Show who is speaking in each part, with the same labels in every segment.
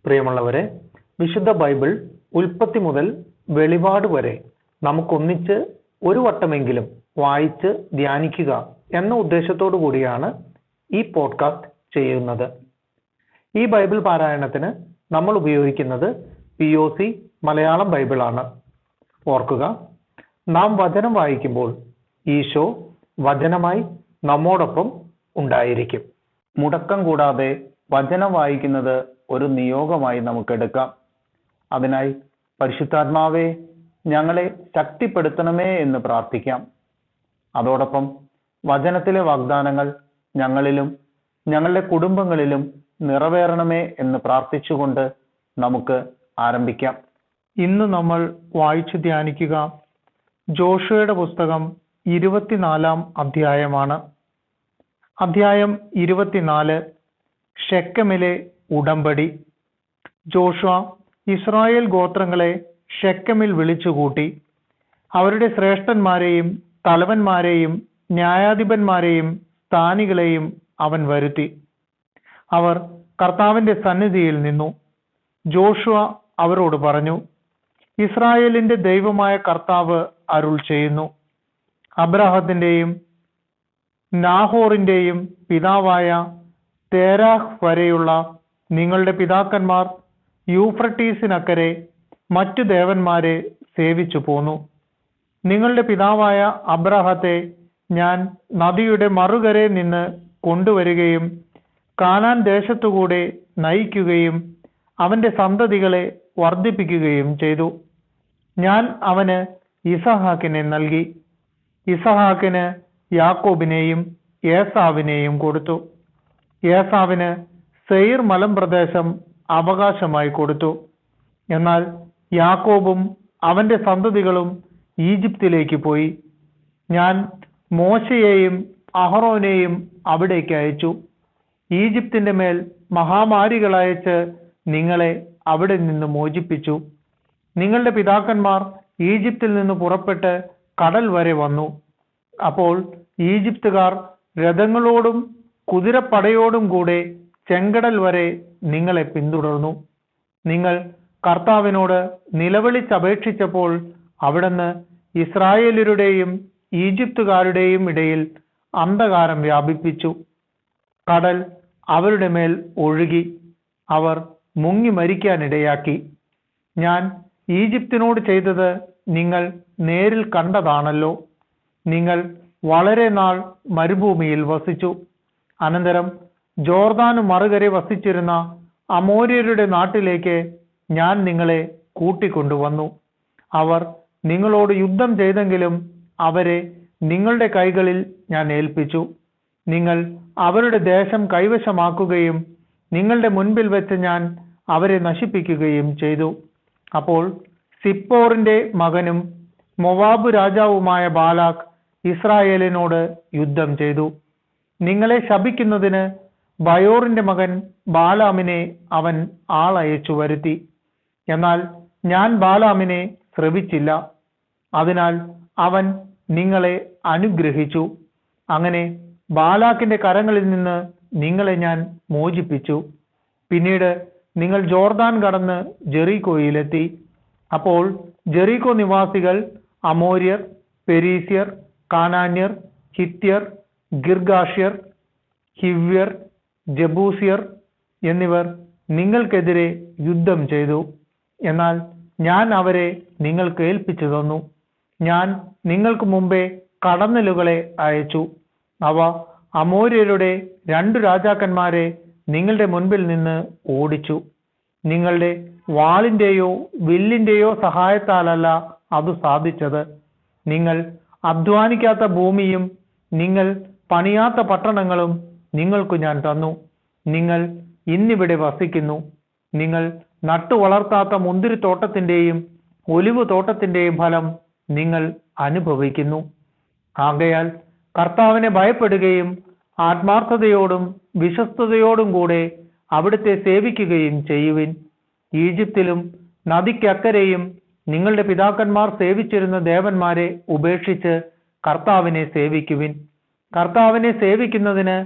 Speaker 1: പ്രിയമുള്ളവരെ, വിശുദ്ധ ബൈബിൾ ഉൽപ്പത്തി മുതൽ വെളിപാട് വരെ നമുക്കൊന്നിച്ച് ഒരു വട്ടമെങ്കിലും വായിച്ച് ധ്യാനിക്കുക എന്ന ഉദ്ദേശത്തോടു കൂടിയാണ് ഈ പോഡ്കാസ്റ്റ് ചെയ്യുന്നത്. ഈ ബൈബിൾ പാരായണത്തിന് നമ്മൾ ഉപയോഗിക്കുന്നത് POC മലയാളം ബൈബിളാണ്. ഓർക്കുക, നാം വചനം വായിക്കുമ്പോൾ ഈശോ വചനമായി നമ്മോടൊപ്പം ഉണ്ടായിരിക്കും. മുടക്കം കൂടാതെ വചനം വായിക്കുന്നത് ഒരു നിയോഗമായി നമുക്കെടുക്കാം. അതിനായി പരിശുദ്ധാത്മാവേ, ഞങ്ങളെ ശക്തിപ്പെടുത്തണമേ എന്ന് പ്രാർത്ഥിക്കാം. അതോടൊപ്പം വചനത്തിലെ വാഗ്ദാനങ്ങൾ ഞങ്ങളിലും ഞങ്ങളുടെ കുടുംബങ്ങളിലും നിറവേറണമേ എന്ന് പ്രാർത്ഥിച്ചുകൊണ്ട് നമുക്ക് ആരംഭിക്കാം. ഇന്ന് നമ്മൾ വായിച്ചു ധ്യാനിക്കുക ജോഷുവയുടെ പുസ്തകം 24 അധ്യായമാണ്. അധ്യായം 24, ഷെക്കമിലെ ഉടമ്പടി. ജോഷുവ ഇസ്രായേൽ ഗോത്രങ്ങളെ ഷെക്കമിൽ വിളിച്ചുകൂട്ടി. അവരുടെ ശ്രേഷ്ഠന്മാരെയും തലവന്മാരെയും ന്യായാധിപന്മാരെയും സ്ഥാനികളെയും അവൻ വരുത്തി. അവർ കർത്താവിന്റെ സന്നിധിയിൽ നിന്നു. ജോഷുവ അവരോട് പറഞ്ഞു, ഇസ്രായേലിന്റെ ദൈവമായ കർത്താവ് അരുൾ ചെയ്യുന്നു, അബ്രാഹത്തിന്റെയും നാഹോറിന്റെയും പിതാവായ തേരാഹ് വരെയുള്ള നിങ്ങളുടെ പിതാക്കന്മാർ യൂഫ്രട്ടീസിനക്കരെ മറ്റു ദേവന്മാരെ സേവിച്ചു പോന്നു. നിങ്ങളുടെ പിതാവായ അബ്രാഹത്തെ ഞാൻ നദിയുടെ മറുകരെ നിന്ന് കൊണ്ടുവരികയും കാനാൻ ദേശത്തുകൂടെ നയിക്കുകയും അവന്റെ സന്തതികളെ വർദ്ധിപ്പിക്കുകയും ചെയ്തു. ഞാൻ അവന് ഇസഹാക്കിനെ നൽകി. ഇസഹാക്കിന് യാക്കോബിനെയും ഏസാവിനെയും കൊടുത്തു. ഏസാവിന് സെയിർ മലമ്പ്രദേശം അവകാശമായി കൊടുത്തു. എന്നാൽ യാക്കോബും അവന്റെ സന്തതികളും ഈജിപ്തിലേക്ക് പോയി. ഞാൻ മോശയെയും അഹറോനെയും അവിടേക്ക് അയച്ചു. ഈജിപ്തിന്റെ മേൽ മഹാമാരികളയച്ച് നിങ്ങളെ അവിടെ നിന്ന് മോചിപ്പിച്ചു. നിങ്ങളുടെ പിതാക്കന്മാർ ഈജിപ്തിൽ നിന്ന് പുറപ്പെട്ട് കടൽ വരെ വന്നു. അപ്പോൾ ഈജിപ്തുകാർ രഥങ്ങളോടും കുതിരപ്പടയോടും കൂടെ ചെങ്കടൽ വരെ നിങ്ങളെ പിന്തുടർന്നു. നിങ്ങൾ കർത്താവിനോട് നിലവിളിച്ചപേക്ഷിച്ചപ്പോൾ അവിടുന്ന് ഇസ്രായേലരുടെയും ഈജിപ്തുകാരുടെയും ഇടയിൽ അന്ധകാരം വ്യാപിപ്പിച്ചു. കടൽ അവരുടെ മേൽ ഒഴുകി അവർ മുങ്ങി മരിക്കാനിടയാക്കി. ഞാൻ ഈജിപ്തിനോട് ചെയ്തത് നിങ്ങൾ നേരിൽ കണ്ടതാണല്ലോ. നിങ്ങൾ വളരെ നാൾ മരുഭൂമിയിൽ വസിച്ചു. അനന്തരം ജോർദാന് മറുകരെ വസിച്ചിരുന്ന അമോര്യരുടെ നാട്ടിലേക്ക് ഞാൻ നിങ്ങളെ കൂട്ടിക്കൊണ്ടുവന്നു. അവർ നിങ്ങളോട് യുദ്ധം ചെയ്തെങ്കിലും അവരെ നിങ്ങളുടെ കൈകളിൽ ഞാൻ ഏൽപ്പിച്ചു. നിങ്ങൾ അവരുടെ ദേശം കൈവശമാക്കുകയും നിങ്ങളുടെ മുൻപിൽ വെച്ച് ഞാൻ അവരെ നശിപ്പിക്കുകയും ചെയ്തു. അപ്പോൾ സിപ്പോറിന്റെ മകനും മൊവാബ് രാജാവുമായ ബാലാക്ക് ഇസ്രായേലിനോട് യുദ്ധം ചെയ്തു. നിങ്ങളെ ശപിക്കുന്നതിന് ബയോറിന്റെ മകൻ ബാലാമിനെ അവൻ ആളയച്ചു വരുത്തി. എന്നാൽ ഞാൻ ബാലാമിനെ ശ്രവിച്ചില്ല. അതിനാൽ അവൻ നിങ്ങളെ അനുഗ്രഹിച്ചു. അങ്ങനെ ബാലാക്കിന്റെ കരങ്ങളിൽ നിന്ന് നിങ്ങളെ ഞാൻ മോചിപ്പിച്ചു. പിന്നീട് നിങ്ങൾ ജോർദാൻ കടന്ന് ജെറീക്കോയിലെത്തി. അപ്പോൾ ജെറീക്കോ നിവാസികൾ അമോര്യർ, പെരീസ്യർ, കാനാന്യർ, ഹിത്യർ, ഗിർഗാഷ്യർ, ഹിവ്യർ, ജബൂസിയർ എന്നിവർ നിങ്ങൾക്കെതിരെ യുദ്ധം ചെയ്തു. എന്നാൽ ഞാൻ അവരെ നിങ്ങൾക്ക് ഏൽപ്പിച്ചു തന്നു. ഞാൻ നിങ്ങൾക്ക് മുമ്പേ കടന്നലുകളെ അയച്ചു. അവ അമോര്യരുടെ 2 രാജാക്കന്മാരെ നിങ്ങളുടെ മുൻപിൽ നിന്ന് ഓടിച്ചു. നിങ്ങളുടെ വാളിന്റെയോ വില്ലിന്റെയോ സഹായത്താലല്ല അത് സാധിച്ചത്. നിങ്ങൾ അധ്വാനിക്കാത്ത ഭൂമിയും നിങ്ങൾ പണിയാത്ത പട്ടണങ്ങളും നിങ്ങൾക്ക് ഞാൻ തന്നു. നിങ്ങൾ ഇന്നിവിടെ വസിക്കുന്നു. നിങ്ങൾ നട്ടുവളർത്താത്ത മുന്തിരിത്തോട്ടത്തിന്റെയും ഒലിവ് തോട്ടത്തിന്റെയും ഫലം നിങ്ങൾ അനുഭവിക്കുന്നു. ആകയാൽ കർത്താവിനെ ഭയപ്പെടുകയും ആത്മാർത്ഥതയോടും വിശ്വസ്തയോടും കൂടെ അവിടുത്തെ സേവിക്കുകയും ചെയ്യുവിൻ. ഈജിപ്തിലും നദിക്കക്കരെയും നിങ്ങളുടെ പിതാക്കന്മാർ സേവിച്ചിരുന്ന ദേവന്മാരെ ഉപേക്ഷിച്ച് കർത്താവിനെ സേവിക്കുവിൻ. കർത്താവിനെ സേവിക്കുന്നതിന്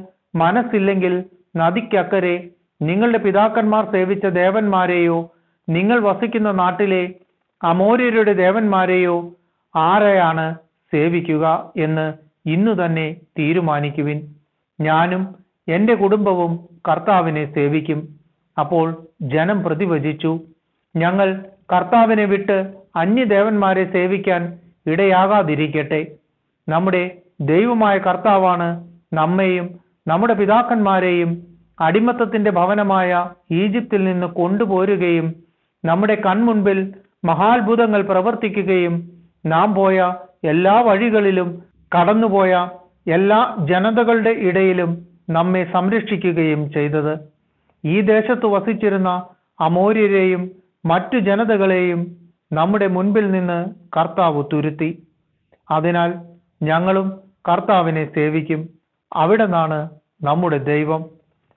Speaker 1: മനസ്സില്ലെങ്കിൽ നദിക്കക്കരെ നിങ്ങളുടെ പിതാക്കന്മാർ സേവിച്ച ദേവന്മാരെയോ നിങ്ങൾ വസിക്കുന്ന നാട്ടിലെ അമോര്യരുടെ ദേവന്മാരെയോ ആരെയാണ് സേവിക്കുക എന്ന് ഇന്നു തന്നെ തീരുമാനിക്കുവിൻ. ഞാനും എൻ്റെ കുടുംബവും കർത്താവിനെ സേവിക്കും. അപ്പോൾ ജനം പ്രതിവചിച്ചു, ഞങ്ങൾ കർത്താവിനെ വിട്ട് അന്യദേവന്മാരെ സേവിക്കാൻ ഇടയാകാതിരിക്കട്ടെ. നമ്മുടെ ദൈവമായ കർത്താവാണ് നമ്മെയും നമ്മുടെ പിതാക്കന്മാരെയും അടിമത്തത്തിന്റെ ഭവനമായ ഈജിപ്തിൽ നിന്ന് കൊണ്ടുപോരുകയും നമ്മുടെ കൺമുൻപിൽ മഹാത്ഭുതങ്ങൾ പ്രവർത്തിക്കുകയും നാം പോയ എല്ലാ വഴികളിലും കടന്നുപോയ എല്ലാ ജനതകളുടെ ഇടയിലും നമ്മെ സംരക്ഷിക്കുകയും ചെയ്തത്. ഈ ദേശത്ത് വസിച്ചിരുന്ന അമോര്യരെയും മറ്റു ജനതകളെയും നമ്മുടെ മുൻപിൽ നിന്ന് കർത്താവ് തുരുത്തി. അതിനാൽ ഞങ്ങളും കർത്താവിനെ സേവിക്കും. അവിടുന്നാണ് നമ്മുടെ ദൈവം.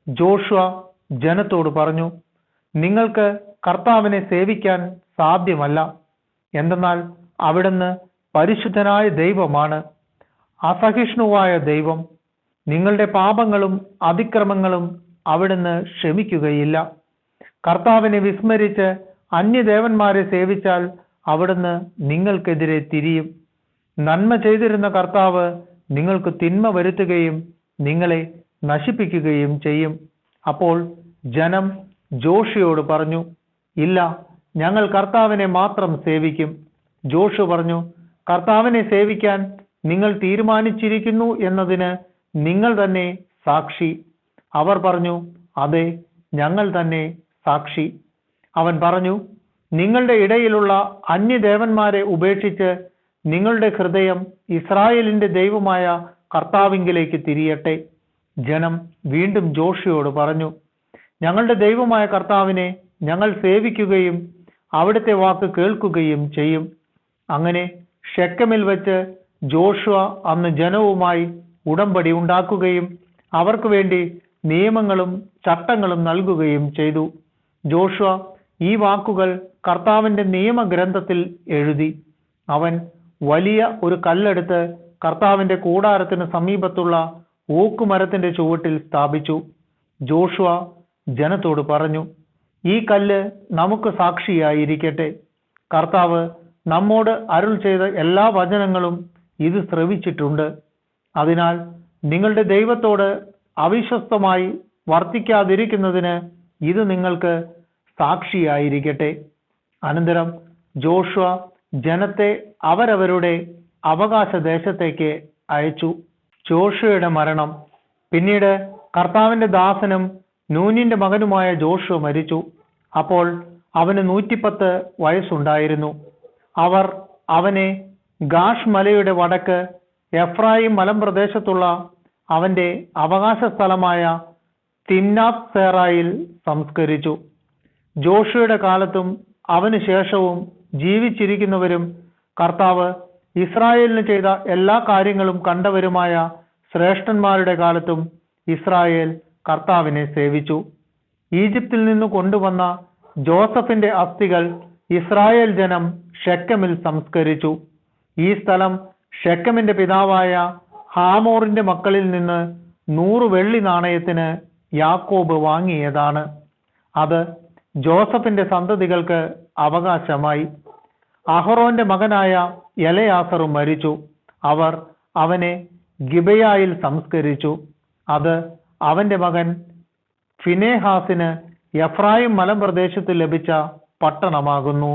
Speaker 1: ജോഷുവ ജനത്തോട് പറഞ്ഞു, നിങ്ങൾക്ക് കർത്താവിനെ സേവിക്കാൻ സാധ്യമല്ല. എന്തെന്നാൽ അവിടുന്ന് പരിശുദ്ധനായ ദൈവമാണ്, അസഹിഷ്ണുവായ ദൈവം. നിങ്ങളുടെ പാപങ്ങളും അതിക്രമങ്ങളും അവിടുന്ന് ക്ഷമിക്കുകയില്ല. കർത്താവിനെ വിസ്മരിച്ച് അന്യദേവന്മാരെ സേവിച്ചാൽ അവിടുന്ന് നിങ്ങൾക്കെതിരെ തിരിയും. നന്മ ചെയ്തിരുന്ന കർത്താവ് നിങ്ങൾക്ക് തിന്മ വരുത്തുകയും നിങ്ങളെ നശിപ്പിക്കുകയും ചെയ്യും. അപ്പോൾ ജനം ജോഷിയോട് പറഞ്ഞു, ഇല്ല, ഞങ്ങൾ കർത്താവിനെ മാത്രം സേവിക്കും. ജോഷു പറഞ്ഞു, കർത്താവിനെ സേവിക്കാൻ നിങ്ങൾ തീരുമാനിച്ചിരിക്കുന്നു എന്നതിന് നിങ്ങൾ തന്നെ സാക്ഷി. അവർ പറഞ്ഞു, അതെ, ഞങ്ങൾ തന്നെ സാക്ഷി. അവൻ പറഞ്ഞു, നിങ്ങളുടെ ഇടയിലുള്ള അന്യദേവന്മാരെ ഉപേക്ഷിച്ച് നിങ്ങളുടെ ഹൃദയം ഇസ്രായേലിന്റെ ദൈവമായ കർത്താവിങ്കിലേക്ക് തിരിയട്ടെ. ജനം വീണ്ടും ജോഷിയോട് പറഞ്ഞു, ഞങ്ങളുടെ ദൈവമായ കർത്താവിനെ ഞങ്ങൾ സേവിക്കുകയും അവിടുത്തെ വാക്ക് കേൾക്കുകയും ചെയ്യും. അങ്ങനെ ഷെക്കമിൽ വെച്ച് ജോഷുവ അന്ന് ജനവുമായി ഉടമ്പടി ഉണ്ടാക്കുകയും അവർക്ക് വേണ്ടി നിയമങ്ങളും ചട്ടങ്ങളും നൽകുകയും ചെയ്തു. ജോഷുവ ഈ വാക്കുകൾ കർത്താവിന്റെ നിയമഗ്രന്ഥത്തിൽ എഴുതി. അവൻ വലിയ ഒരു കല്ലെടുത്ത് കർത്താവിന്റെ കൂടാരത്തിന് സമീപത്തുള്ള ഓക്കുമരത്തിന്റെ ചുവട്ടിൽ സ്ഥാപിച്ചു. ജോഷുവ ജനത്തോട് പറഞ്ഞു, ഈ കല്ല് നമുക്ക് സാക്ഷിയായിരിക്കട്ടെ. കർത്താവ് നമ്മോട് അരുൾ ചെയ്ത എല്ലാ വചനങ്ങളും ഇത് ശ്രവിച്ചിട്ടുണ്ട്. അതിനാൽ നിങ്ങളുടെ ദൈവത്തോട് അവിശ്വസ്തമായി വർത്തിക്കാതിരിക്കുന്നതിന് ഇത് നിങ്ങൾക്ക് സാക്ഷിയായിരിക്കട്ടെ. അനന്തരം ജോഷുവ ജനത്തെ അവരവരുടെ അവകാശ ദേശത്തേക്ക് അയച്ചു. ജോഷുവയുടെ മരണം. പിന്നീട് കർത്താവിന്റെ ദാസനും നൂനിന്റെ മകനുമായ ജോഷുവ മരിച്ചു. അപ്പോൾ അവന് 110 വയസ്സുണ്ടായിരുന്നു. അവർ അവനെ ഗാഷ് മലയുടെ വടക്ക് എഫ്രായിം മലമ്പ്രദേശത്തുള്ള അവന്റെ അവകാശ സ്ഥലമായ തിമ്നാത്ത് സേറായിൽ സംസ്കരിച്ചു. ജോഷുവയുടെ കാലത്തും അവന് ശേഷവും ജീവിച്ചിരിക്കുന്നവരും കർത്താവ് ഇസ്രായേലിന് ചെയ്ത എല്ലാ കാര്യങ്ങളും കണ്ടവരുമായ ശ്രേഷ്ഠന്മാരുടെ കാലത്തും ഇസ്രായേൽ കർത്താവിനെ സേവിച്ചു. ഈജിപ്തിൽ നിന്ന് കൊണ്ടുവന്ന ജോസഫിന്റെ അസ്ഥികൾ ഇസ്രായേൽ ജനം ഷെക്കമിൽ സംസ്കരിച്ചു. ഈ സ്ഥലം ഷെക്കമിന്റെ പിതാവായ ഹാമോറിന്റെ മക്കളിൽ നിന്ന് 100 വെള്ളി നാണയത്തിന് യാക്കോബ് വാങ്ങിയതാണ്. അത് ജോസഫിന്റെ സന്തതികൾക്ക് അവകാശമായി. അഹറോന്റെ മകനായ എലയാസറും മരിച്ചു. അവർ അവനെ ഗിബയായിൽ സംസ്കരിച്ചു. അത് അവന്റെ മകൻ ഫിനെഹാസിന് എഫ്രായിം മലമ്പ്രദേശത്ത് ലഭിച്ച പട്ടണമാകുന്നു.